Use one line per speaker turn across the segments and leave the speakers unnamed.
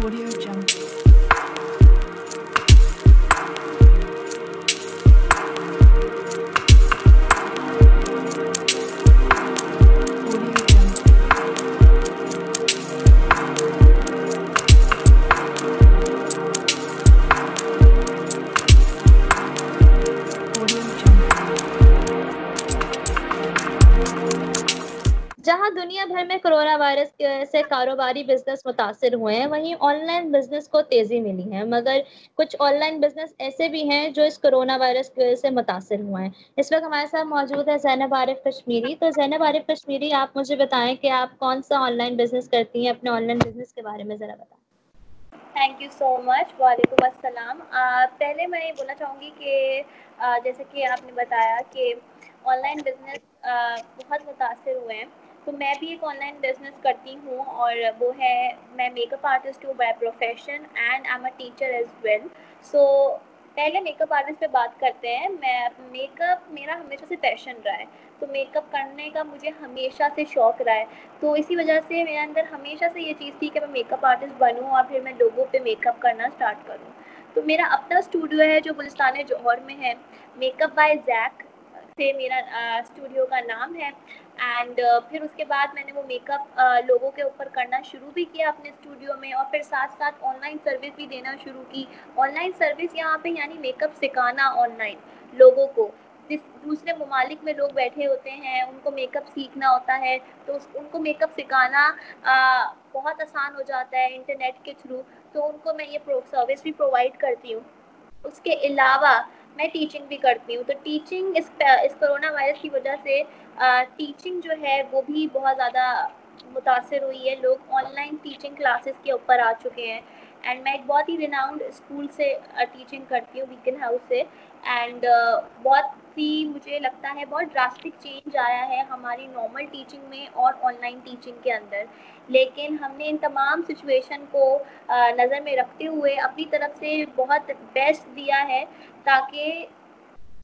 Audio Jungle. Audio Jungle. Audio Jungle.
जहां दुनिया भर में कोरोना वायरस की वजह से कारोबारी बिजनेस मुतासिर हुए हैं, वहीं ऑनलाइन बिजनेस को तेजी मिली है। मगर कुछ ऑनलाइन बिजनेस ऐसे भी हैं जो इस कोरोना वायरस की वजह से मुतासिर हुए हैं। इस वक्त हमारे साथ मौजूद है ज़ैनब आरिफ कश्मीरी। तो ज़ैनब आरिफ कश्मीरी, आप मुझे बताएं कि आप कौन सा ऑनलाइन बिजनेस करती हैं। अपने ऑनलाइन बिजनेस के बारे में ज़रा बताएं।
Thank you so much. वालेकुम अस्सलाम। पहले मैं ये बोलना चाहूँगी कि जैसे कि आपने बताया कि ऑनलाइन बिजनेस बहुत मुतासिर हुए हैं, तो मैं भी एक ऑनलाइन बिजनेस करती हूँ और वो है, मैं मेकअप आर्टिस्ट हूँ by profession and I am a teacher as well. So पहले मेकअप आर्टिस्ट पे बात करते हैं। मैं मेकअप मेरा हमेशा से पैशन रहा है, तो मेकअप करने का मुझे हमेशा से शौक रहा है। तो इसी वजह से मेरे अंदर हमेशा से ये चीज़ थी कि मैं मेकअप आर्टिस्ट बनूं और फिर मैं लोगों पे मेकअप करना स्टार्ट करूं। तो मेरा अपना स्टूडियो है जो गुलिस्तान जौहर में है। मेकअप बाय जैक से मेरा स्टूडियो का नाम है। एंड फिर उसके बाद मैंने वो मेकअप लोगों के ऊपर करना शुरू भी किया अपने स्टूडियो में, और फिर साथ साथ ऑनलाइन सर्विस भी देना शुरू की। ऑनलाइन सर्विस यहाँ पे यानी मेकअप सिखाना ऑनलाइन लोगों को, जिस दूसरे ममालिक में लोग बैठे होते हैं, उनको मेकअप सीखना होता है, तो उनको मेकअप सिखाना बहुत आसान हो जाता है इंटरनेट के थ्रू। तो उनको मैं ये सर्विस भी प्रोवाइड करती हूँ। उसके अलावा मैं टीचिंग भी करती हूँ। तो टीचिंग इस कोरोना वायरस की वजह से टीचिंग जो है वो भी बहुत ज़्यादा मुतासर हुई है। लोग ऑनलाइन टीचिंग क्लासेस के ऊपर आ चुके हैं। एंड मैं एक बहुत ही रिनाउंड स्कूल से टीचिंग करती हूँ, बीकन हाउस से। एंड बहुत ही मुझे लगता है बहुत ड्रास्टिक चेंज आया है हमारी नॉर्मल टीचिंग में और ऑनलाइन टीचिंग के अंदर। लेकिन हमने इन तमाम सिचुएशन को नज़र में रखते हुए अपनी तरफ से बहुत बेस्ट दिया है, ताकि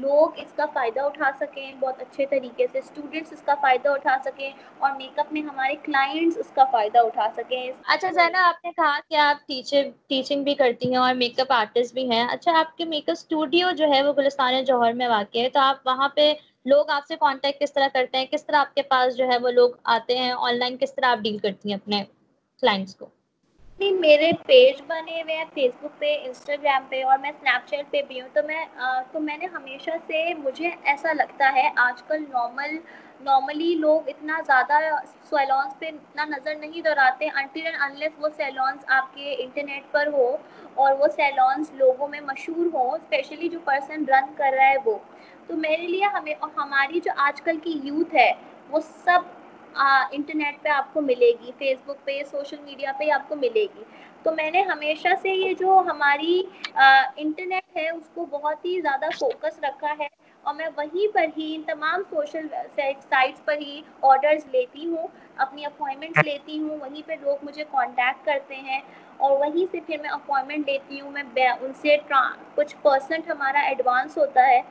लोग इसका फ़ायदा उठा सकें बहुत अच्छे तरीके से, स्टूडेंट्स इसका फ़ायदा उठा सकें और मेकअप में हमारे क्लाइंट्स उसका फ़ायदा उठा सकें।
अच्छा ज़ैनब, आपने कहा कि आप टीचिंग भी करती हैं और मेकअप आर्टिस्ट भी हैं। अच्छा, आपके मेकअप स्टूडियो जो है वो गुलिस्तान जौहर में वाक़ है, तो आप वहाँ पे लोग आपसे कांटेक्ट किस तरह करते हैं? किस तरह आपके पास जो है वो लोग आते हैं? ऑनलाइन किस तरह आप डील करती हैं अपने क्लाइंट्स को?
नहीं, मेरे पेज बने हुए हैं फेसबुक पे, इंस्टाग्राम पे, और मैं स्नैपचैट पे भी हूँ। तो मैंने हमेशा से, मुझे ऐसा लगता है आजकल नॉर्मली लोग इतना ज़्यादा सैलॉन्स पे इतना नज़र नहीं दौड़ाते अनटिल एंड अनलेस वो सैलॉन्स आपके इंटरनेट पर हो और वो सैलॉन्स लोगों में मशहूर हो, स्पेशली जो पर्सन रन कर रहा है वो। तो मेरे लिए हमें और हमारी जो आजकल की यूथ है वो सब इंटरनेट पे आपको मिलेगी, फेसबुक पे, सोशल मीडिया पे आपको मिलेगी। तो मैंने हमेशा से ये जो हमारी इंटरनेट है उसको बहुत ही ज़्यादा फोकस रखा है, और मैं वहीं पर ही इन तमाम सोशल साइट्स पर ही ऑर्डर्स लेती हूँ, अपनी अपॉइंटमेंट्स लेती हूँ। वहीं पे लोग मुझे कांटेक्ट करते हैं और वहीं से फिर मैं अपॉइंटमेंट लेती हूँ। मैं उनसे कुछ परसेंट हमारा एडवांस होता है,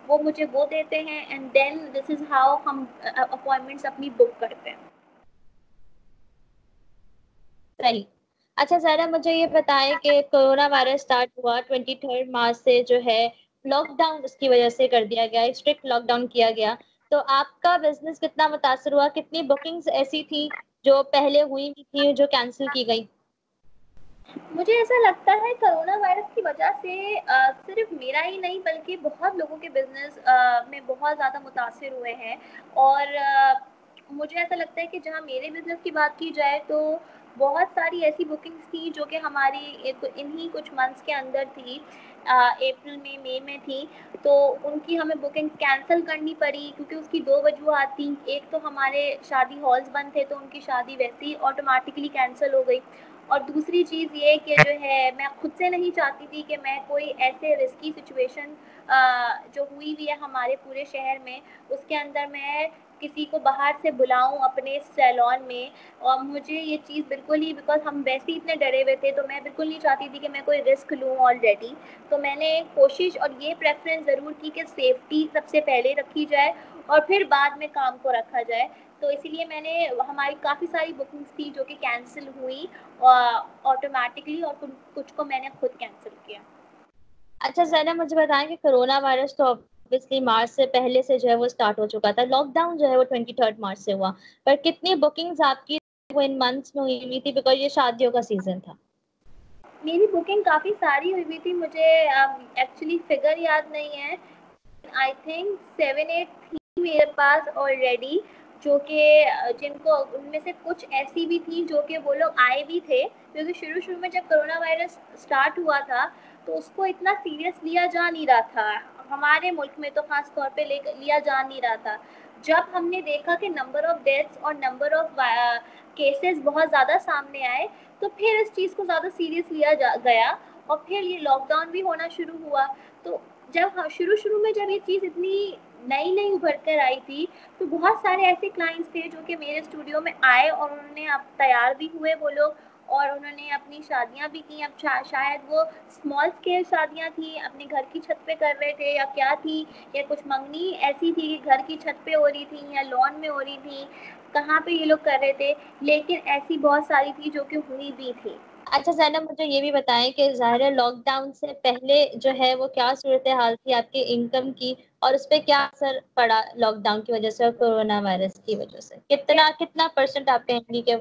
वो मुझे वो देते हैं, and then this is how हम अपॉइंटमेंट्स अपनी बुक करते हैं।
सही। अच्छा ज़रा मुझे ये बताएं कि कोरोना वायरस स्टार्ट हुआ 23 मार्च से, जो है लॉकडाउन उसकी वजह से कर दिया गया, स्ट्रिक्ट लॉकडाउन किया गया। तो आपका बिजनेस कितना मुतासर हुआ? कितनी बुकिंग्स ऐसी थी जो पहले हुई भी थी जो कैंसिल की गई?
मुझे ऐसा लगता है कोरोना वायरस की वजह से सिर्फ मेरा ही नहीं बल्कि बहुत लोगों के बिजनेस में बहुत ज़्यादा मुतासर हुए हैं। और मुझे ऐसा लगता है कि जहाँ मेरे बिजनेस की बात की जाए तो बहुत सारी ऐसी बुकिंग्स थी जो कि हमारी इन्हीं कुछ मंथ्स के अंदर थी, अप्रैल में, मई में थी। तो उनकी हमें बुकिंग कैंसिल करनी पड़ी क्योंकि उसकी दो वजूहत थी। एक तो हमारे शादी हॉल्स बंद थे, तो उनकी शादी वैसे ही ऑटोमेटिकली कैंसिल हो गई। और दूसरी चीज़ ये कि जो है, मैं खुद से नहीं चाहती थी कि मैं कोई ऐसे रिस्की सिचुएशन जो हुई हुई है हमारे पूरे शहर में, उसके अंदर मैं किसी को बाहर से बुलाऊं अपने सैलॉन में। और मुझे ये चीज़ बिल्कुल ही, बिकॉज हम वैसे ही इतने डरे हुए थे, तो मैं बिल्कुल नहीं चाहती थी कि मैं कोई रिस्क लूँ ऑलरेडी। तो मैंने कोशिश और ये प्रेफरेंस ज़रूर की कि सेफ्टी सबसे पहले रखी जाए, اور پھر بعد میں کام کو رکھا جائے. تو اسی لیے میں نے ہماری کافی ساری بکنگس تھی جو کہ کینسل ہوئی آٹومیٹکلی, اور کچھ کو میں نے خود کینسل کیا.
اچھا زینب مجھے بتائیں کہ کرونا وائرس تو obviously مارچ سے پہلے سے جو ہے وہ اسٹارٹ ہو چکا تھا, لاک ڈاؤن جو ہے وہ 23 مارچ سے ہوا, پر کتنی بکنگز آپ کی وہ ان منتھس میں ہوئی تھی بیکاز یہ شادیوں کا سیزن تھا؟
میری بکنگ کافی ساری ہوئی تھی, مجھے ایکچولی فگر یاد نہیں ہے, آئی تھنک 7-8 تھی میرے پاس آلریڈی, جو کہ جن کو ان میں سے کچھ ایسی بھی تھی جو کہ وہ لوگ آئے بھی تھے, کیونکہ شروع میں جب کرونا وائرس اسٹارٹ ہوا تھا تو اس کو اتنا سیریس لیا جا نہیں رہا تھا, ہمارے ملک میں تو خاص طور پہ لیا جا نہیں رہا تھا. جب ہم نے دیکھا کہ نمبر آف ڈیتھس اور نمبر آف کیسز بہت زیادہ سامنے آئے, تو پھر اس چیز کو زیادہ سیریس لیا گیا, اور پھر یہ لاک ڈاؤن بھی ہونا شروع ہوا. تو جب شروع میں جب یہ چیز اتنی نئی ابھر کر آئی تھی, تو بہت سارے ایسے کلائنٹس تھے جو کہ میرے اسٹوڈیو میں آئے اور انہوں نے اب تیار بھی ہوئے وہ لوگ, اور انہوں نے اپنی شادیاں بھی کی. اب شاید وہ اسمال اسکیل شادیاں تھیں, اپنے گھر کی چھت پہ کر رہے تھے یا کیا تھی, یا کچھ منگنی ایسی تھی کہ گھر کی چھت پہ ہو رہی تھی یا لان میں ہو رہی تھی, کہاں پہ یہ لوگ کر رہے تھے, لیکن ایسی بہت ساری تھی جو کہ ہوئی بھی تھی.
اچھا زینب مجھے یہ بھی بتائیں کہ ظاہر لاک ڈاؤن سے پہلے جو ہے وہ کیا صورتحال تھی آپ کی انکم کی, اور اس پہ کیا اثر پڑا لاک ڈاؤن کی وجہ سے اور کورونا وائرس کی وجہ سے, کتنا پرسنٹ آپ کہیں گی کہ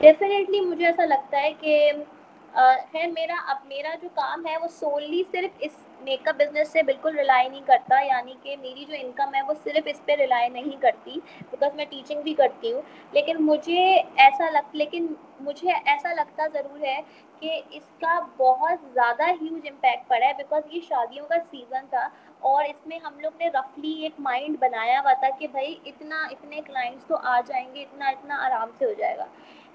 ڈیفینیٹلی مجھے ایسا لگتا ہے کہ میرا جو کام ہے وہ سوللی صرف اس میک اپ بزنس سے بالکل ریلائی نہیں کرتا, یعنی کہ میری جو انکم ہے وہ صرف اس پہ ریلائی نہیں کرتی, بیکاز میں ٹیچنگ بھی کرتی ہوں. لیکن مجھے ایسا لگتا ضرور ہے کہ اس کا بہت زیادہ ہیوج امپیکٹ پڑا ہے, بیکاز یہ شادیوں کا سیزن تھا, اور اس میں ہم لوگ نے رفلی ایک مائنڈ بنایا ہوا تھا کہ بھائی اتنے کلائنٹس تو آ جائیں گے, اتنا آرام سے ہو جائے گا.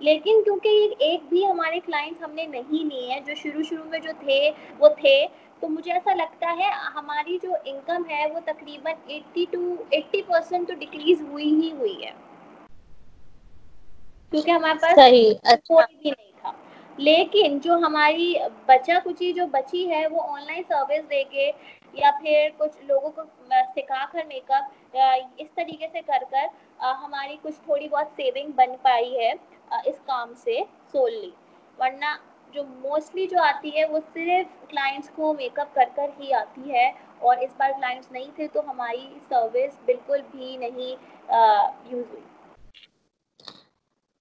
لیکن کیونکہ ایک بھی ہمارے کلائنٹس ہم نے نہیں لیے ہیں جو شروع میں جو تھے وہ تھے, تو مجھے ایسا لگتا ہے ہماری جو انکم ہے وہ تقریباً 80% تو ڈکریز ہوئی ہے, کیونکہ ہمارے
صحیح؟
پاس
اچھا
کوئی بھی نہیں تھا. لیکن جو ہماری جو بچی ہے وہ آن لائن سروس دے کے یا پھر کچھ لوگوں کو سکھا کر میک اپ اس طریقے سے کر ہماری کچھ تھوڑی بہت سیونگ بن پائی ہے اس کام سے سوللی. ورنہ جو موسٹلی جو آتی ہے وہ صرف کلائنٹس کو میک اپ کر ہی آتی ہے, اور اس بار کلائنٹس نہیں تھے تو ہماری سروس بالکل بھی نہیں یوز ہوئی.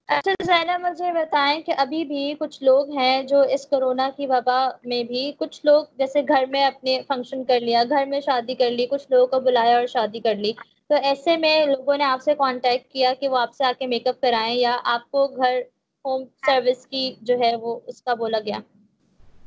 اچھا زینب مجھے بتائیں کہ ابھی بھی کچھ لوگ ہیں جو اس کورونا کی وبا میں بھی کچھ لوگ جیسے گھر میں اپنے فنکشن کر لیا, گھر میں شادی کر لی, کچھ لوگوں کو بلایا اور شادی کر لی, تو ایسے میں لوگوں نے آپ سے کانٹیکٹ کیا کہ وہ آپ سے آ کے میک اپ کرائیں, یا آپ کو گھر ہوم سروس کی جو ہے وہ اس کا بولا گیا؟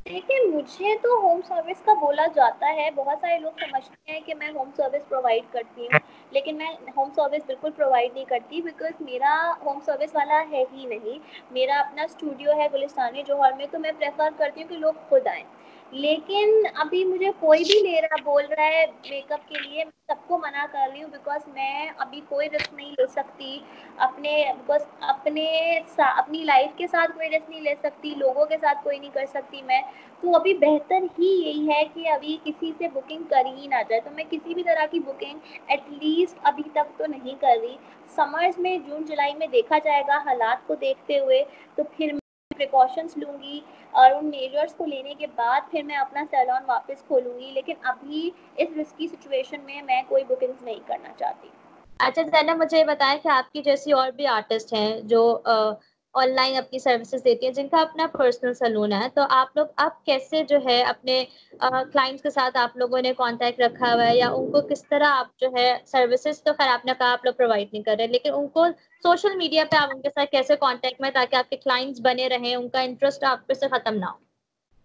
لیکن مجھے تو ہوم سروس کا بولا جاتا ہے, بہت سارے لوگ سمجھتے ہیں کہ میں ہوم سروس پرووائڈ کرتی ہوں, لیکن میں ہوم سروس بالکل پرووائڈ نہیں کرتی, بیکاز میرا ہوم سروس والا ہے ہی نہیں. میرا اپنا اسٹوڈیو ہے گلستانی جوہر میں, تو میں پریفر کرتی ہوں کہ لوگ خود آئیں. لیکن ابھی مجھے کوئی بھی بول رہا ہے میک اپ کے لیے, میں سب کو منع کر رہی ہوں, بیکاز میں ابھی کوئی رسک نہیں لے سکتی اپنی لائف کے ساتھ کوئی رسک نہیں لے سکتی, لوگوں کے ساتھ کوئی نہیں کر سکتی میں. تو ابھی بہتر ہی یہی ہے کہ ابھی کسی سے بکنگ کری ہی نہ جائے, تو میں کسی بھی طرح کی بکنگ ایٹ لیسٹ ابھی تک تو نہیں کر رہی. سمرز میں جون جولائی میں دیکھا جائے گا حالات کو دیکھتے ہوئے, تو پھر میں پریکاشنس لوں گی, اور ان میجرس کو لینے کے بعد پھر میں اپنا سیلون واپس کھولوں گی. لیکن ابھی اس رسکی سچویشن میں کوئی بکنگز نہیں کرنا چاہتی.
اچھا زینب مجھے یہ بتائیں کہ آپ کی جیسی اور بھی آرٹسٹ ہیں جو آن لائن اپنی سروسز دیتی ہیں, جن کا اپنا پرسنل سلون ہے, تو آپ کیسے جو ہے اپنے کلائنٹس کے ساتھ آپ لوگوں نے کانٹیکٹ رکھا ہوا ہے, یا ان کو کس طرح آپ جو ہے سروسز تو خیر آپ نے کہا آپ لوگ پرووائڈ نہیں کر رہے, لیکن ان کو سوشل میڈیا پہ آپ ان کے ساتھ کیسے کانٹیکٹ میں, تاکہ آپ کے کلائنٹس بنے رہیں, ان کا انٹرسٹ آپ پہ سے ختم نہ ہو؟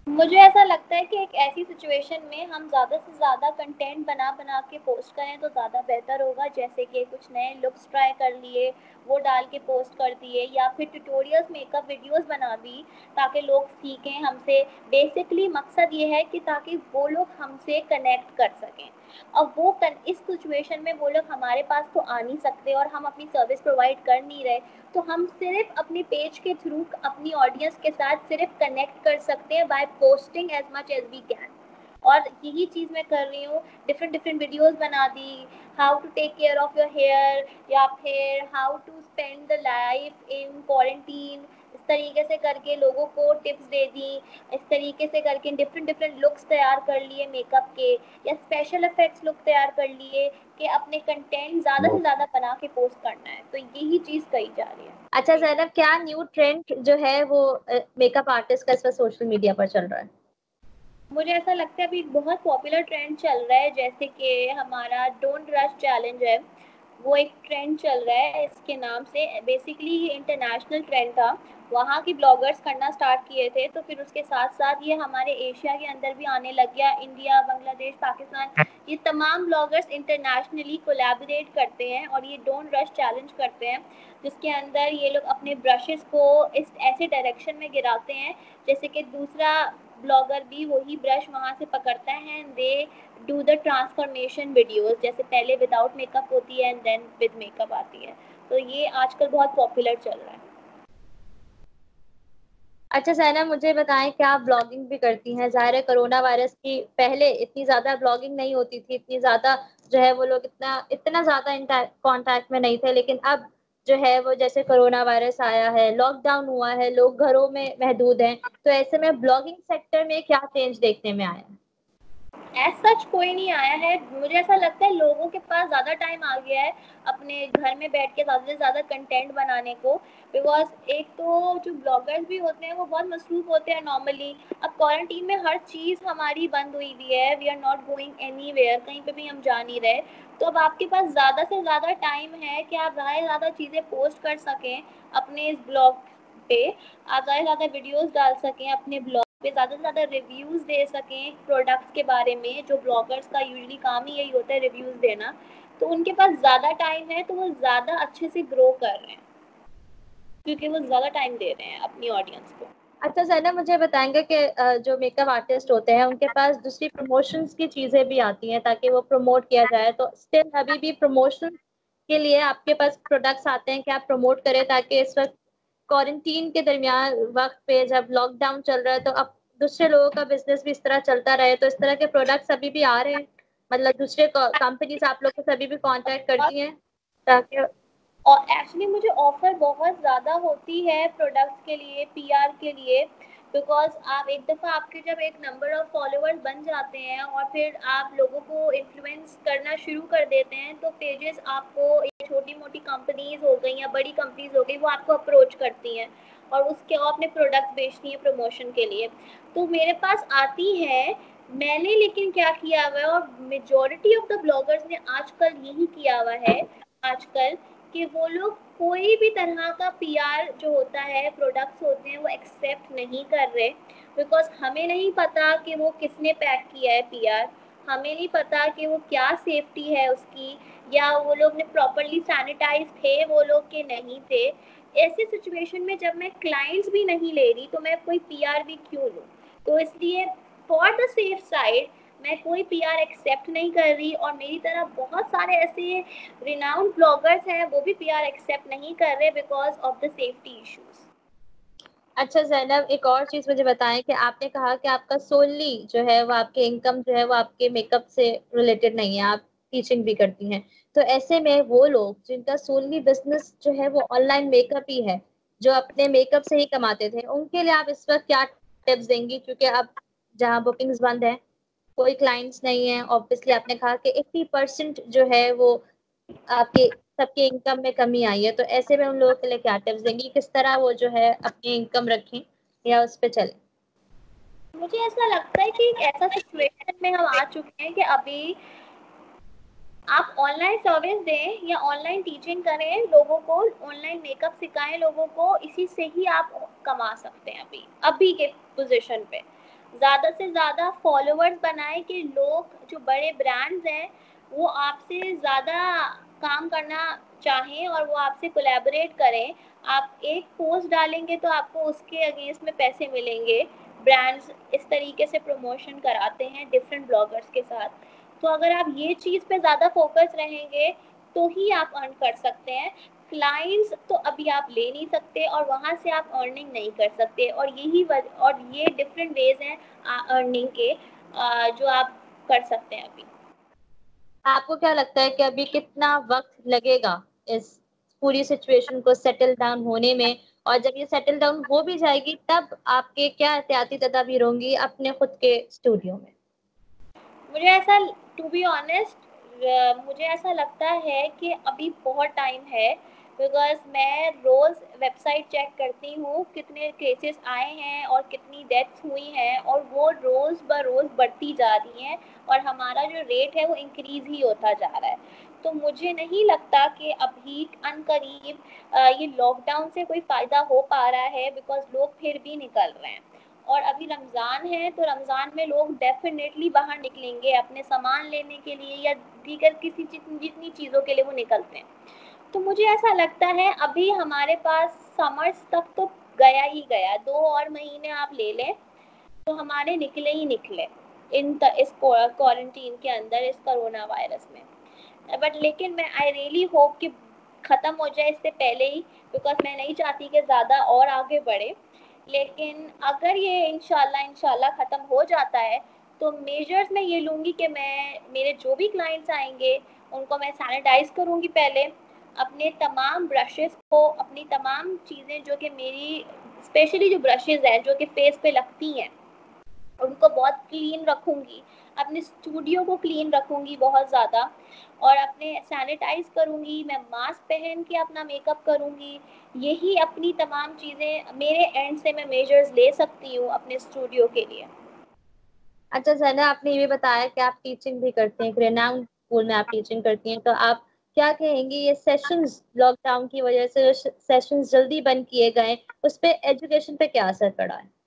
مجھے ایسا لگتا ہے کہ ایک ایسی سچویشن میں ہم زیادہ سے زیادہ کنٹینٹ بنا کے پوسٹ کریں تو زیادہ بہتر ہوگا. جیسے کہ کچھ نئے لکس ٹرائی کر لیے, وہ ڈال کے پوسٹ کر دیے, یا پھر ٹیوٹوریلز میک اپ ویڈیوز بنا دی تاکہ لوگ سیکھیں ہم سے. بیسکلی مقصد یہ ہے کہ تاکہ وہ لوگ ہم سے کنیکٹ کر سکیں. اب اس سچویشن میں وہ لوگ ہمارے پاس تو آ نہیں سکتے, اور ہم اپنی سروس پرووائڈ کر نہیں رہے, تو ہم صرف اپنے پیج کے تھرو اپنی آڈینس کے ساتھ صرف کنیکٹ کر سکتے ہیں by posting as much as we can. اور یہی چیز میں کر رہی ہوں. ڈفرینٹ ویڈیوز بنا دی, how to take care of your hair, یا پھر how to spend the life in quarantine. اس طریقے سے کر کے لوگوں کو ٹپس دے دی, اس طریقے سے کر کے ڈفرینٹ لکس تیار کر لیے میک اپ کے, یا اسپیشل افیکٹس لک تیار کر لیے کہ اپنے کنٹینٹ زیادہ سے زیادہ بنا کے پوسٹ کرنا ہے. تو یہی چیز کہی جا رہی ہے.
اچھا زینب, کیا نیو ٹرینڈ جو ہے وہ میک اپ آرٹسٹ کا اس وقت سوشل میڈیا پر چل رہا ہے؟
مجھے ایسا لگتا ہے ابھی بہت پاپولر ٹرینڈ چل رہا ہے, جیسے کہ ہمارا ڈونٹ رش چیلنج ہے, وہ ایک ٹرینڈ چل رہا ہے اس کے نام سے. بیسکلی یہ انٹرنیشنل ٹرینڈ تھا, وہاں کی بلاگرس کرنا اسٹارٹ کیے تھے, تو پھر اس کے ساتھ ساتھ یہ ہمارے ایشیا کے اندر بھی آنے لگ گیا. انڈیا, بنگلہ دیش, پاکستان, یہ تمام بلاگرس انٹرنیشنلی کولیبوریٹ کرتے ہیں اور یہ ڈونٹ رش چیلنج کرتے ہیں, جس کے اندر یہ لوگ اپنے برشز کو اس ایسے ڈائریکشن میں گراتے ہیں جیسے کہ دوسرا بلاگر بھی وہی برش وہاں سے پکڑتا ہے, and they do the transformation videos, جیسے پہلے وداؤٹ میک اپ ہوتی ہے and then with make up آتی ہے. تو یہ آج کل بہت پاپولر چل رہا ہے.
اچھا زینب, مجھے بتائیں کیا آپ بلاگنگ بھی کرتی ہیں؟ ظاہر ہے کرونا وائرس کی پہلے اتنی زیادہ بلاگنگ نہیں ہوتی تھی, اتنی زیادہ جو ہے وہ لوگ اتنا زیادہ کانٹیکٹ میں نہیں تھے, لیکن اب جو ہے وہ جیسے کرونا وائرس آیا ہے, لاک ڈاؤن ہوا ہے, لوگ گھروں میں محدود ہیں, تو ایسے میں بلاگنگ سیکٹر میں کیا چینج دیکھنے میں آیا؟
ایز سچ کوئی نہیں آیا ہے. مجھے ایسا لگتا ہے لوگوں کے پاس زیادہ ٹائم آ گیا ہے اپنے گھر میں بیٹھ کے زیادہ سے زیادہ کنٹینٹ بنانے کو, بیکاز ایک تو جو بلاگرز بھی ہوتے ہیں وہ بہت مصروف ہوتے ہیں نارملی. اب کوارنٹین میں ہر چیز ہماری بند ہوئی ہوئی ہے, we are not going anywhere, کہیں پہ بھی ہم جا نہیں رہے, تو اب آپ کے پاس زیادہ سے زیادہ ٹائم ہے کہ آپ زیادہ سے زیادہ چیزیں پوسٹ کر سکیں اپنے اس بلاگ پہ, آپ زیادہ سے زیادہ ویڈیوز ڈال سکیں اپنے بلاگ پہ, زیادہ سے زیادہ ریویوز دے سکیں پروڈکٹس کے بارے میں. جو بلاگرس کا یوزلی کام ہی یہی ہوتا ہے ریویوز دینا, تو ان کے پاس زیادہ ٹائم ہے تو وہ زیادہ اچھے سے گرو کر رہے ہیں کیونکہ وہ زیادہ ٹائم دے رہے ہیں اپنی آڈینس کو.
اچھا زینب, مجھے بتائیں گے کہ جو میک اپ آرٹسٹ ہوتے ہیں ان کے پاس دوسری پروموشنز کی چیزیں بھی آتی ہیں تاکہ وہ پروموٹ کیا جائے, تو اسٹل ابھی بھی پروموشن کے لیے آپ کے پاس پروڈکٹس آتے ہیں کہ آپ پروموٹ کریں تاکہ اس وقت کوارنٹین کے درمیان وقت پہ جب لاک ڈاؤن چل رہا ہے تو اب دوسرے لوگوں کا بزنس بھی اس طرح چلتا رہے, تو اس طرح کے پروڈکٹس ابھی بھی آ رہے ہیں؟ مطلب دوسرے کمپنیز آپ لوگ کو ابھی بھی کانٹیکٹ کرتی ہیں تاکہ؟
اور ایکچولی مجھے آفر بہت زیادہ ہوتی ہے پروڈکٹس کے لیے, پی آر کے لیے, بیکاز آپ ایک دفعہ آپ کے جب ایک نمبر آف فالوورز بن جاتے ہیں اور پھر آپ لوگوں کو انفلوئنس کرنا شروع کر دیتے ہیں, تو پیجز آپ کو چھوٹی موٹی کمپنیز ہو گئی یا بڑی کمپنیز ہو گئی وہ آپ کو اپروچ کرتی ہیں اور اس کے اپنے پروڈکٹ بیچتی ہیں پروموشن کے لیے. تو میرے پاس آتی ہے, میں نے لیکن کیا کیا ہوا ہے اور میجورٹی آف دا بلاگرز نے آج کل یہی کیا ہوا ہے آج کل, کہ وہ لوگ کوئی بھی طرح کا پی آر جو ہوتا ہے پروڈکٹس ہوتے ہیں وہ ایکسیپٹ نہیں کر رہے, بیکاز ہمیں نہیں پتا کہ وہ کس نے پیک کیا ہے پی آر, ہمیں نہیں پتا کہ وہ کیا سیفٹی ہے اس کی, یا وہ لوگ نے پراپرلی سینیٹائز تھے وہ لوگ کہ نہیں تھے. ایسی سچویشن میں جب میں کلائنٹس بھی نہیں لے رہی تو میں کوئی پی آر بھی کیوں لوں, تو اس لیے فار دا سیف سائڈ میں کوئی پی آر ایکسیپٹ نہیں کر رہی, اور میری طرح بہت سارے ایسے ریناؤنڈ بلاگرس ہیں وہ بھی پی آر ایکسیپٹ نہیں کر رہے because of the safety issues.
اچھا زینب, ایک اور چیز مجھے بتائیں کہ آپ نے کہا کہ آپ کا سوللی جو ہے وہ آپ کے انکم جو ہے وہ آپ کے میک اپ سے ریلیٹڈ نہیں ہے, آپ ٹیچنگ بھی کرتی ہیں, تو ایسے میں وہ لوگ جن کا سوللی بزنس جو ہے وہ آن لائن میک اپ ہی ہے, جو اپنے میک اپ سے ہی کماتے تھے, ان کے لیے آپ اس وقت کیا ٹپس دیں گی؟ کیونکہ اب جہاں بکنگز بند ہیں, کوئی کلائنٹس نہیں ہیں, obviously آپ نے کہا کہ 80% جو ہے وہ آپ کے سب کے انکم میں کمی آئی ہے, تو ایسے میں ان لوگوں کے لیے کیا ٹپس دیں گی, کس طرح وہ جو ہے اپنی انکم رکھیں یا اس پہ چلیں؟
مجھے ایسا لگتا ہے کہ ایک ایسا سچویشن میں ہم آ چکے ہیں کہ ابھی آپ آن لائن سروس دیں یا آن لائن ٹیچنگ کریں لوگوں کو, آن لائن میک اپ سکھائیں لوگوں کو, اسی سے ہی آپ کما سکتے ہیں. ابھی کے پوزیشن پہ زیادہ سے زیادہ فالوورز بنائیں کہ لوگ جو بڑے برانڈز ہیں وہ آپ سے زیادہ کام کرنا چاہیں اور وہ آپ سے کولیبوریٹ کریں. آپ ایک پوسٹ ڈالیں گے تو آپ کو اس کے اگینسٹ میں پیسے ملیں گے. برانڈز اس طریقے سے پروموشن کراتے ہیں ڈفرینٹ بلاگرس کے ساتھ, تو اگر آپ یہ چیز پہ زیادہ فوکس رہیں گے تو ہی آپ ارن کر سکتے ہیں. کلائنٹس تو ابھی آپ لے نہیں سکتے اور وہاں سے آپ ارننگ نہیں کر سکتے, اور یہ ڈفرینٹ ویز ہیں ارننگ کے. जो आप कर सकते हैं अभी?
आपको क्या लगता है कि अभी कितना वक्त लगेगा इस पूरी सिचुएशन को सेटल डाउन होने में, और जब ये सेटल डाउन हो भी जाएगी तब आपके क्या एहतियाती तदाबीर होंगी अपने खुद के स्टूडियो में?
मुझे ऐसा, टू बी ऑनेस्ट, मुझे ऐसा लगता है कि अभी बहुत टाइम है, बिकॉज मैं रोज़ वेबसाइट चेक करती हूँ कितने केसेस आए हैं और कितनी डेथ्स हुई हैं, और वो रोज़ ब रोज़ बढ़ती जा रही हैं, और हमारा जो रेट है वो इंक्रीज़ ही होता जा रहा है। तो मुझे नहीं लगता कि अभी अनकरीब ये लॉकडाउन से कोई फ़ायदा हो पा रहा है, बिकॉज लोग फिर भी निकल रहे हैं। और अभी रमज़ान है, तो रमज़ान में लोग डेफिनेटली बाहर निकलेंगे अपने सामान लेने के लिए या दीगर किसी जितनी चीज़ों के लिए वो निकलते हैं। तो मुझे ऐसा लगता है अभी हमारे पास समर्स तक तो गया ही गया, 2 और महीने आप ले लें तो हमारे निकले ही निकले इस क्वारंटीन के अंदर, इस कोरोना वायरस में। बट लेकिन मैं आई रियली होप कि ख़त्म हो जाए इससे पहले ही, बिकॉज मैं नहीं चाहती कि ज़्यादा और आगे बढ़े। लेकिन अगर ये इंशाल्लाह ख़त्म हो जाता है तो मेजर्स मैं ये लूँगी कि मैं, मेरे जो भी क्लाइंट्स आएंगे उनको मैं सैनिटाइज़ करूँगी पहले, अपने तमाम ब्रशेस को, अपनी तमाम चीज़ें जो कि मेरी, स्पेशली जो ब्रशेज़ हैं जो कि फेस पे लगती हैं उनको बहुत क्लीन रखूँगी, अपने स्टूडियो को क्लीन रखूँगी बहुत ज़्यादा, और अपने सैनिटाइज़ करूँगी, मैं मास्क पहन के अपना मेकअप करूँगी। यही अपनी तमाम चीज़ें मेरे एंड से मैं मेजर्स ले सकती हूँ अपने स्टूडियो के लिए।
अच्छा ज़ना, आपने ये भी बताया कि आप टीचिंग भी करते हैं, एक रेनाउंड स्कूल में आप टीचिंग करती हैं, तो आप क्या कहेंगी ये सेशंस लॉकडाउन की वजह से जो सेशंस जल्दी बंद किए गए, उस पे एजुकेशन पे क्या असर पड़ा है?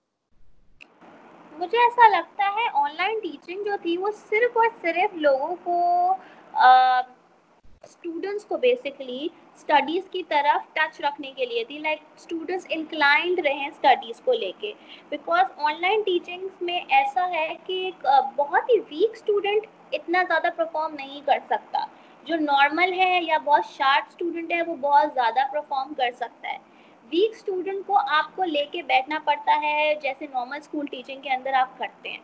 मुझे ऐसा लगता है ऑनलाइन टीचिंग जो थी वो सिर्फ और सिर्फ लोगों को, स्टूडेंट्स को बेसिकली स्टडीज़ की तरफ टच रखने के लिए थी, लाइक स्टूडेंट्स इंक्लाइंड रहे स्टडीज़ को लेके। बिकॉज ऑनलाइन टीचिंग्स में ऐसा है कि एक बहुत ही वीक स्टूडेंट इतना ज़्यादा परफॉर्म नहीं कर सकता, जो नॉर्मल है या बहुत शार्प स्टूडेंट है वो बहुत ज़्यादा परफॉर्म कर सकता है। वीक स्टूडेंट को आपको लेके बैठना पड़ता है जैसे नॉर्मल स्कूल टीचिंग के अंदर आप करते हैं।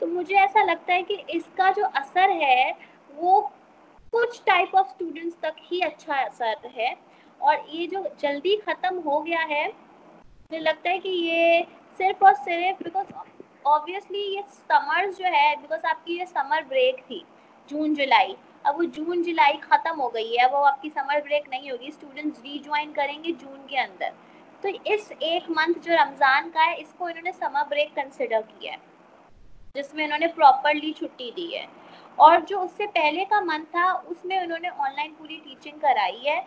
तो मुझे ऐसा लगता है कि इसका जो असर है वो कुछ टाइप ऑफ स्टूडेंट्स तक ही अच्छा असर है, और ये जो जल्दी ख़त्म हो गया है मुझे लगता है कि ये सिर्फ और सिर्फ बिकॉज ऑब्वियसली ये समर्स जो है, बिकॉज आपकी ये समर ब्रेक थी जून जुलाई, अब वो जून जुलाई ख़त्म हो गई है, वो आपकी समर ब्रेक नहीं होगी, स्टूडेंट्स रीज्वाइन करेंगे जून के अंदर। तो इस एक मंथ जो रमज़ान का है इसको इन्होंने समर ब्रेक कंसिडर किया है, जिसमें इन्होंने प्रॉपरली छुट्टी दी है। और जो उससे पहले का मंथ था उसमें उन्होंने ऑनलाइन पूरी टीचिंग कराई है,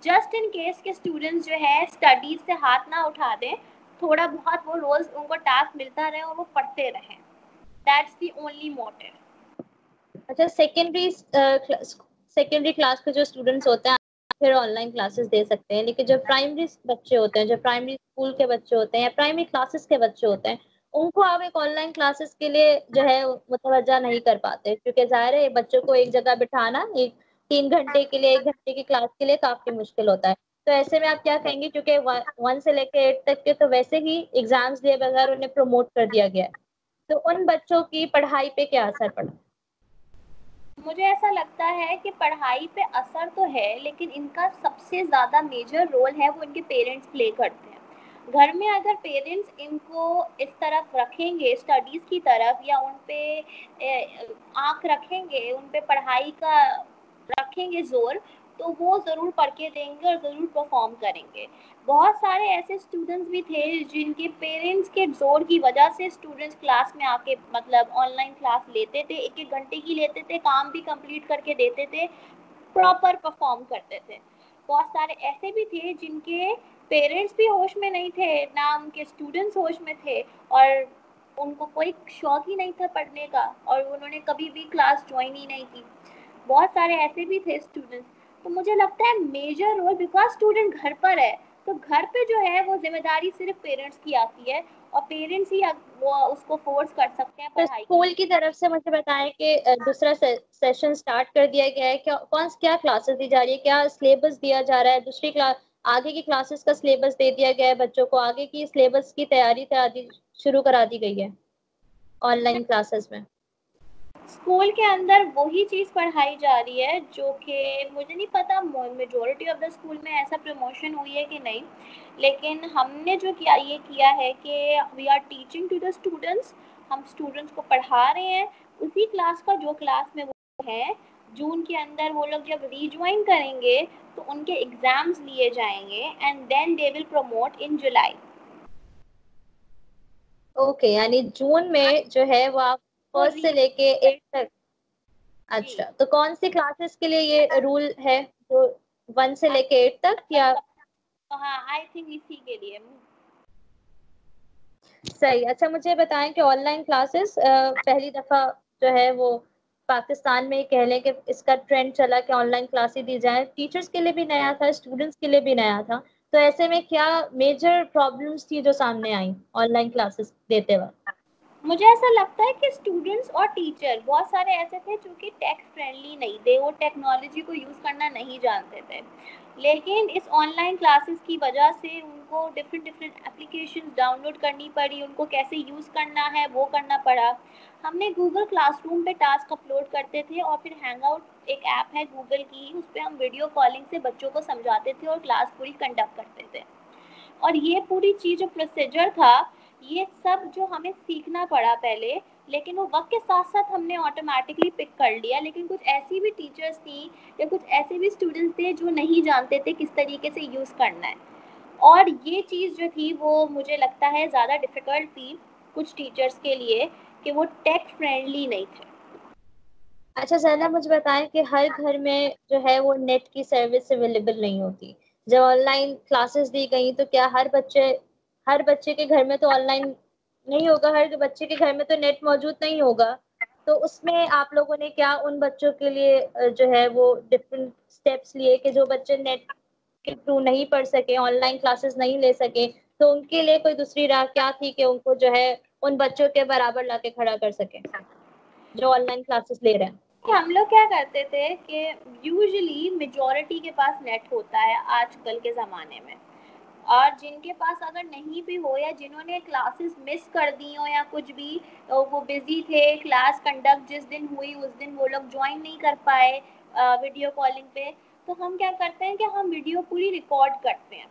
जस्ट इन केस के स्टूडेंट्स जो है स्टडीज से हाथ ना उठा दें, थोड़ा बहुत वो रोज उनको टास्क मिलता रहे और वो पढ़ते रहें। That's the only motive.
अच्छा, सेकेंडरी क्लास के जो स्टूडेंट्स होते हैं फिर ऑनलाइन क्लासेस दे सकते हैं, लेकिन जो प्राइमरी बच्चे होते हैं, जो प्राइमरी स्कूल के बच्चे होते हैं या प्राइमरी क्लासेस के बच्चे होते हैं, उनको आप एक ऑनलाइन क्लासेस के लिए जो है मुतवज्जा नहीं कर पाते, क्योंकि जाहिर है बच्चों को एक जगह बिठाना एक 3 घंटे के लिए, 1 घंटे की क्लास के लिए काफी मुश्किल होता है। तो ऐसे में आप क्या कहेंगे, क्योंकि 1 से लेकर 8 तक के तो वैसे ही एग्जाम्स दिए बगैर उन्हें प्रमोट कर दिया गया है, तो उन बच्चों की पढ़ाई पे क्या असर पड़ा?
मुझे ऐसा लगता है कि पढ़ाई पे असर तो है, लेकिन इनका सबसे ज़्यादा मेजर रोल है वो इनके पेरेंट्स प्ले करते हैं। घर में अगर पेरेंट्स इनको इस तरफ रखेंगे स्टडीज़ की तरफ, या उन पे आँख रखेंगे, उन पे पढ़ाई का रखेंगे जोर, तो वो ज़रूर पढ़ के देंगे और ज़रूर परफॉर्म करेंगे। बहुत सारे ऐसे स्टूडेंट्स भी थे जिनके पेरेंट्स के जोर की वजह से स्टूडेंट्स क्लास में आके मतलब ऑनलाइन क्लास लेते थे, 1-1 घंटे की लेते थे, काम भी कंप्लीट करके देते थे, प्रॉपर परफॉर्म करते थे। बहुत सारे ऐसे भी थे जिनके पेरेंट्स भी होश में नहीं थे, ना उनके स्टूडेंट्स होश में थे, और उनको कोई शौक ही नहीं था पढ़ने का, और उन्होंने कभी भी क्लास ज्वाइन ही नहीं की। बहुत सारे ऐसे भी थे स्टूडेंट्स। तो मुझे लगता है मेजर रोल, बिकॉज स्टूडेंट घर पर है, तो घर पे जो है वो जिम्मेदारी सिर्फ पेरेंट्स की आती है, और पेरेंट्स ही वो उसको फोर्स कर सकते हैं
तो
पढ़ाई के
स्कूल
लिए।
की तरफ से मुझे बताएं कि दूसरा सेशन स्टार्ट कर दिया गया है, क्या क्लासेस दी जा रही है, क्या सिलेबस दिया जा रहा है, दूसरी क्लास आगे की क्लासेस का सिलेबस दे दिया गया है, बच्चों को आगे की सिलेबस की तैयारी शुरू करा दी गई है ऑनलाइन क्लासेस में?
स्कूल के अंदर वही चीज़ पढ़ाई जा रही है जो कि मुझे नहीं पता मेजोरिटी ऑफ द स्कूल में ऐसा प्रमोशन हुई है कि नहीं, लेकिन हमने जो किया ये किया है कि we are teaching to the students, हम स्टूडेंट्स को पढ़ा रहे हैं उसी क्लास का जो क्लास में वो हैं। जून के अंदर वो लोग जब रीज्वाइन करेंगे तो उनके एग्ज़ाम्स लिए जाएंगे and then they will promote in July.
Okay, यानी जून में जो है वो आप फर्स्ट से लेके 8 तक। अच्छा, तो कौन सी क्लासेस के लिए ये रूल है, जो 1 से लेके 8 तक, या?
हाँ, आई थिंक इसी के लिए।
सही। अच्छा, मुझे बताएं कि ऑनलाइन क्लासेस पहली दफा जो है वो पाकिस्तान में कह लें कि इसका ट्रेंड चला कि ऑनलाइन क्लासेस दी जाए। टीचर्स के लिए भी नया था, स्टूडेंट्स के लिए भी नया था। तो ऐसे में क्या मेजर प्रॉब्लम्स थी जो सामने आई ऑनलाइन क्लासेस देते वक्त?
मुझे ऐसा लगता है कि स्टूडेंट्स और टीचर बहुत सारे ऐसे थे जो कि टेक फ्रेंडली नहीं थे, वो टेक्नोलॉजी को यूज़ करना नहीं जानते थे। लेकिन इस ऑनलाइन क्लासेस की वजह से उनको डिफरेंट डिफरेंट एप्लीकेशंस डाउनलोड करनी पड़ी, उनको कैसे यूज़ करना है वो करना पड़ा। हमने गूगल क्लासरूम पे टास्क अपलोड करते थे और फिर हैंगआउट एक ऐप है गूगल की, उस पर हम वीडियो कॉलिंग से बच्चों को समझाते थे और क्लास पूरी कंडक्ट करते थे। और ये पूरी चीज़ जो प्रोसीजर था, ये सब जो हमें सीखना पड़ा पहले, लेकिन वो वक्त के साथ साथ हमने ऑटोमेटिकली पिक कर लिया। लेकिन कुछ ऐसी भी टीचर्स थी या कुछ ऐसे भी स्टूडेंट्स थे जो नहीं जानते थे किस तरीके से यूज़ करना है, और ये चीज़ जो थी वो मुझे लगता है ज़्यादा डिफ़िकल्ट थी कुछ टीचर्स के लिए कि वो टेक फ्रेंडली नहीं थे।
अच्छा ज़ैनब, मुझे बताएं कि हर घर में जो है वो नेट की सर्विस अवेलेबल नहीं होती। जब ऑनलाइन क्लासेस दी गई तो क्या हर बच्चे के घर में तो ऑनलाइन नहीं होगा, हर बच्चे के घर में तो नेट मौजूद नहीं होगा। तो उसमें आप लोगों ने क्या उन बच्चों के लिए जो है वो डिफरेंट स्टेप्स लिए कि जो बच्चे नेट के थ्रू नहीं पढ़ सके, ऑनलाइन क्लासेस नहीं ले सके, तो उनके लिए कोई दूसरी राह क्या थी कि उनको जो है उन बच्चों के बराबर लाके खड़ा कर सके जो ऑनलाइन क्लासेस ले रहे हैं?
हम लोग क्या करते थे कि यूजुअली मेजॉरिटी के पास नेट होता है आजकल के ज़माने में, और जिनके पास अगर नहीं भी हो या जिन्होंने क्लासेस मिस कर दी हो या कुछ भी, तो वो बिजी थे, क्लास कंडक्ट जिस दिन हुई उस दिन वो लोग ज्वाइन नहीं कर पाए वीडियो कॉलिंग पे, तो हम क्या करते हैं कि हम वीडियो पूरी रिकॉर्ड करते हैं।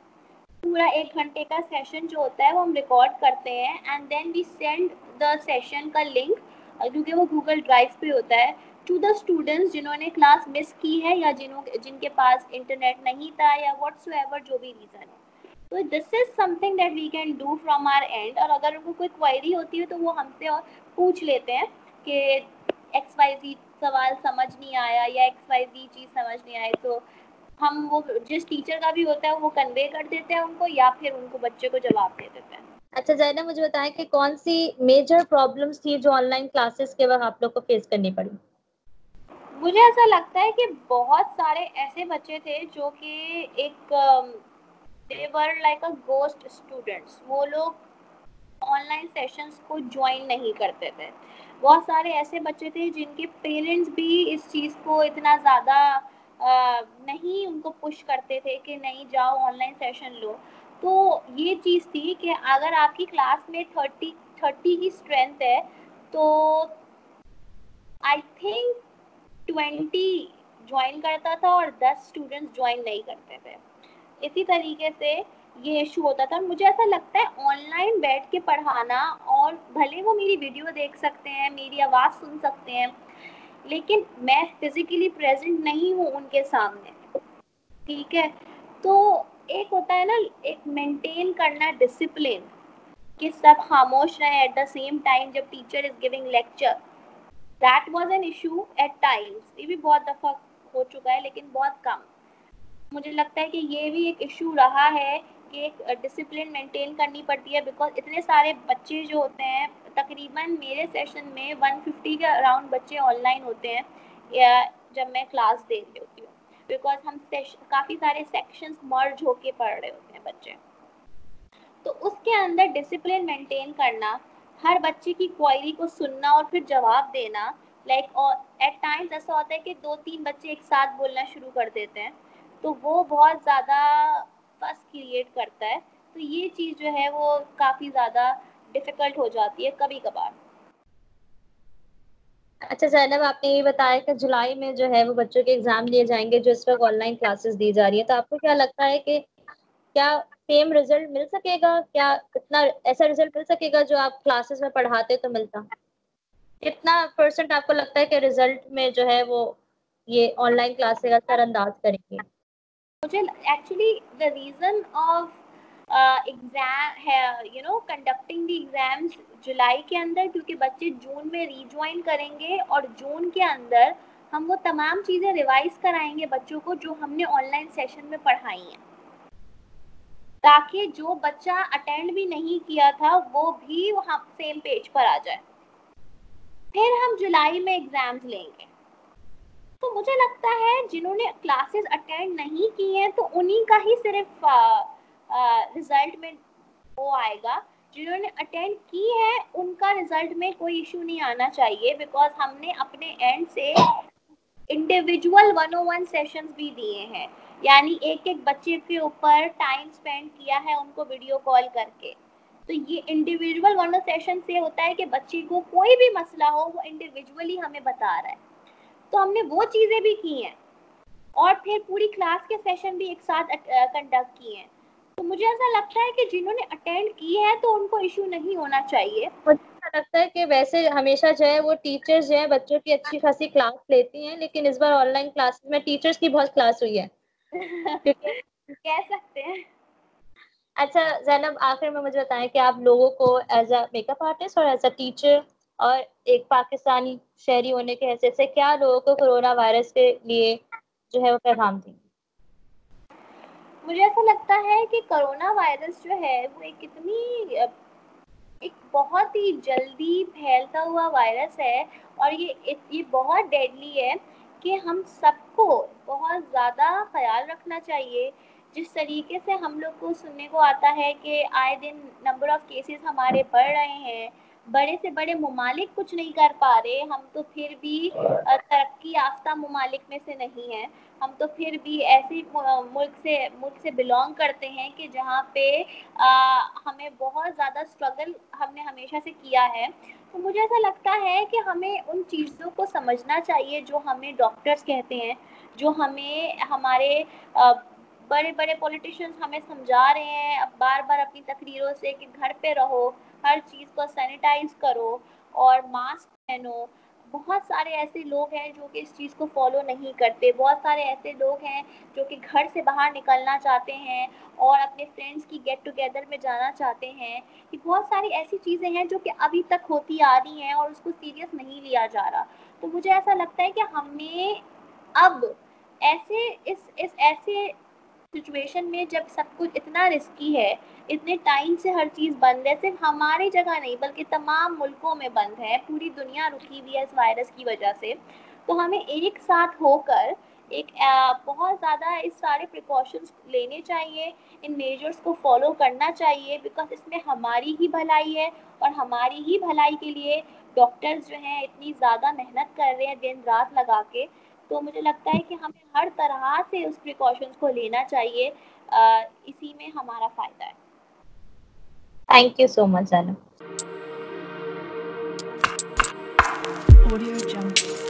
पूरा 1 घंटे का सेशन जो होता है वो हम रिकॉर्ड करते हैं and then we send the session का लिंक, क्योंकि वो गूगल ड्राइव पे होता है, टू द स्टूडेंट्स जिन्होंने क्लास मिस की है या जिनके पास इंटरनेट नहीं था या व्हाट्सएवर जो भी रीज़न है। तो this is something that we can do from our end. और अगर उनको कोई क्वेरी होती है तो वो हमसे और पूछ लेते हैं कि एक्स वाई जी सवाल समझ नहीं आया या एक्स वाई जी चीज़ समझ नहीं आई, तो हम वो जिस टीचर का भी होता है वो कन्वे कर देते हैं उनको, या फिर उनको बच्चे को जवाब दे देते हैं।
अच्छा ज़ैनब, मुझे बताएं कि कौन सी मेजर प्रॉब्लम्स थी जो ऑनलाइन क्लासेस के वक्त आप लोग को फेस करनी पड़ी?
मुझे ऐसा लगता है कि बहुत सारे ऐसे बच्चे थे जो कि एक they were like a ghost students, वो लोग ऑनलाइन सेशंस को ज्वाइन नहीं करते थे। बहुत सारे ऐसे बच्चे थे जिनके पेरेंट्स भी इस चीज़ को इतना ज़्यादा नहीं उनको पुश करते थे कि नहीं जाओ ऑनलाइन सेशन लो। तो ये चीज़ थी कि अगर आपकी क्लास में 30 की स्ट्रेंथ है तो आई थिंक 20 ज्वाइन करता था और 10 स्टूडेंट्स ज्वाइन नहीं करते थे। इसी तरीके से ये इशू होता था। मुझे ऐसा लगता है ऑनलाइन बैठ के पढ़ाना, और भले वो मेरी वीडियो देख सकते हैं, मेरी आवाज़ सुन सकते हैं, लेकिन मैं फिजिकली प्रेजेंट नहीं हूँ उनके सामने, ठीक है? तो एक होता है ना, एक मेंटेन करना डिसिप्लिन, कि सब खामोश रहें एट द सेम टाइम जब teacher is giving lecture, that was an issue at times. ये भी बहुत दफ़ा हो चुका है लेकिन बहुत कम। मुझे लगता है कि ये भी एक इशू रहा है कि एक डिसिप्लिन मेंटेन करनी पड़ती है, बिकॉज इतने सारे बच्चे जो होते हैं, तकरीबन मेरे सेशन में 150 के अराउंड बच्चे ऑनलाइन होते हैं या जब मैं क्लास दे रही होती हूँ, बिकॉज हम काफ़ी सारे सेक्शंस मर्ज होके पढ़ रहे होते हैं बच्चे। तो उसके अंदर डिसिप्लिन मेंटेन करना, हर बच्चे की क्वेरी को सुनना और फिर जवाब देना, लाइक और एट टाइम्स ऐसा होता है कि 2-3 बच्चे एक साथ बोलना शुरू कर देते हैं, तो वो बहुत ज़्यादा फस क्रिएट करता है। तो ये चीज़ जो है वो काफ़ी ज़्यादा डिफ़िकल्ट हो जाती है कभी कभार।
اچھا زینب، آپ نے یہ بتایا کہ جولائی میں جو ہے وہ بچوں کے ایگزام لیے جائیں گے جو اس وقت آن لائن کلاسز دی جا رہی ہیں، تو آپ کو کیا لگتا ہے کہ کیا سیم رزلٹ مل سکے گا؟ کیا اتنا ایسا رزلٹ مل سکے گا جو آپ کلاسز میں پڑھاتے تو ملتا؟ کتنا پرسنٹ آپ کو لگتا ہے کہ رزلٹ میں جو ہے وہ یہ آن لائن کلاسز اثر انداز کریں گے؟
مجھے actually the reason of exam ہے کنڈکٹنگ دی ایگزامس جولائی کے اندر، کیونکہ بچے جون میں ری جوائن کریں گے اور جون کے اندر ہم وہ تمام چیزیں ریوائز کرائیں گے بچوں کو جو ہم نے آن لائن سیشن میں پڑھائی ہیں، تاکہ جو بچہ اٹینڈ بھی نہیں کیا تھا وہ بھی وہاں سیم پیج پر آ جائے، پھر ہم جولائی میں ایگزامز لیں گے۔ تو مجھے لگتا ہے جنہوں نے کلاسز اٹینڈ نہیں کی ہیں تو انہی کا ہی صرف رزلٹ میں وہ آئے گا، جنہوں نے اٹینڈ کی ہے ان کا رزلٹ میں کوئی ایشو نہیں آنا چاہیے، بیکاز ہم نے اپنے اینڈ سے انڈیویجول 101 سیشنز بھی دیے ہیں، یعنی ایک ایک بچے کے اوپر ٹائم اسپینڈ کیا ہے ان کو ویڈیو کال کر کے۔ تو یہ انڈیویجول 101 سیشن سے ہوتا ہے کہ بچے کو کوئی بھی مسئلہ ہو وہ انڈیویجولی ہمیں بتا رہا ہے، تو ہم نے وہ چیزیں بھی کی ہیں اور پھر پوری کلاس کے سیشن بھی ایک ساتھ کنڈکٹ کیے ہیں۔ تو مجھے ایسا لگتا ہے کہ جنہوں نے اٹینڈ کی ہے تو ان کو ایشو نہیں ہونا چاہیے۔
مجھے ایسا لگتا ہے کہ ویسے ہمیشہ جو ہے وہ ٹیچرز جو ہیں بچوں کی اچھی خاصی کلاس لیتی ہیں، لیکن اس بار آن لائن کلاسز میں ٹیچرز کی بہت کلاس ہوئی ہے کیونکہ
کہہ سکتے ہیں۔
اچھا زینب، آخر میں مجھے بتائیں کہ آپ لوگوں کو as a make up artist اور ایز اے ٹیچر اور ایک پاکستانی شہری ہونے کے حیثیت سے کیا لوگوں کو کرونا وائرس کے لیے جو ہے وہ پیغام دیں؟
مجھے ایسا لگتا ہے کہ کرونا وائرس جو ہے وہ ایک بہت ہی جلدی پھیلتا ہوا وائرس ہے، اور یہ بہت ڈیڈلی ہے کہ ہم سب کو بہت زیادہ خیال رکھنا چاہیے۔ جس طریقے سے ہم لوگ کو سننے کو آتا ہے کہ آئے دن نمبر آف کیسز ہمارے بڑھ رہے ہیں، بڑے سے بڑے ممالک کچھ نہیں کر پا رہے، ہم تو پھر بھی ترقی یافتہ ممالک میں سے نہیں ہیں، ہم تو پھر بھی ایسے ملک سے بلانگ کرتے ہیں کہ جہاں پہ ہمیں بہت زیادہ اسٹرگل ہم نے ہمیشہ سے کیا ہے۔ تو مجھے ایسا لگتا ہے کہ ہمیں ان چیزوں کو سمجھنا چاہیے جو ہمیں ڈاکٹرز کہتے ہیں، جو ہمیں ہمارے بڑے بڑے پولیٹیشینز ہمیں سمجھا رہے ہیں بار بار اپنی تقریروں سے کہ گھر پہ رہو، ہر چیز کو سینیٹائز کرو اور ماسک پہنو۔ بہت سارے ایسے لوگ ہیں جو کہ اس چیز کو فالو نہیں کرتے، بہت سارے ایسے لوگ ہیں جو کہ گھر سے باہر نکلنا چاہتے ہیں اور اپنے فرینڈس کی گیٹ ٹوگیدر میں جانا چاہتے ہیں، کہ بہت ساری ایسی چیزیں ہیں جو کہ ابھی تک ہوتی آ رہی ہیں اور اس کو سیریس نہیں لیا جا رہا۔ تو مجھے ایسا لگتا ہے کہ ہمیں اب ایسے سچویشن میں جب سب کچھ اتنا رسکی ہے، اتنے ٹائم سے ہر چیز بند ہے، صرف ہماری جگہ نہیں بلکہ تمام ملکوں میں بند ہے، پوری دنیا رکی ہوئی ہے اس وائرس کی وجہ سے، تو ہمیں ایک ساتھ ہو کر بہت زیادہ اس سارے پریکاشنز لینے چاہیے، ان میجرز کو فالو کرنا چاہیے، بیکاز اس میں ہماری ہی بھلائی ہے، اور ہماری ہی بھلائی کے لیے ڈاکٹرز جو ہیں اتنی زیادہ محنت کر رہے ہیں دن رات لگا کے۔ تو مجھے لگتا ہے کہ ہمیں ہر طرح سے اس پریکاشنز کو لینا چاہیے، اسی میں ہمارا فائدہ ہے۔
Thank you so much Zainab.
Audio Jungle.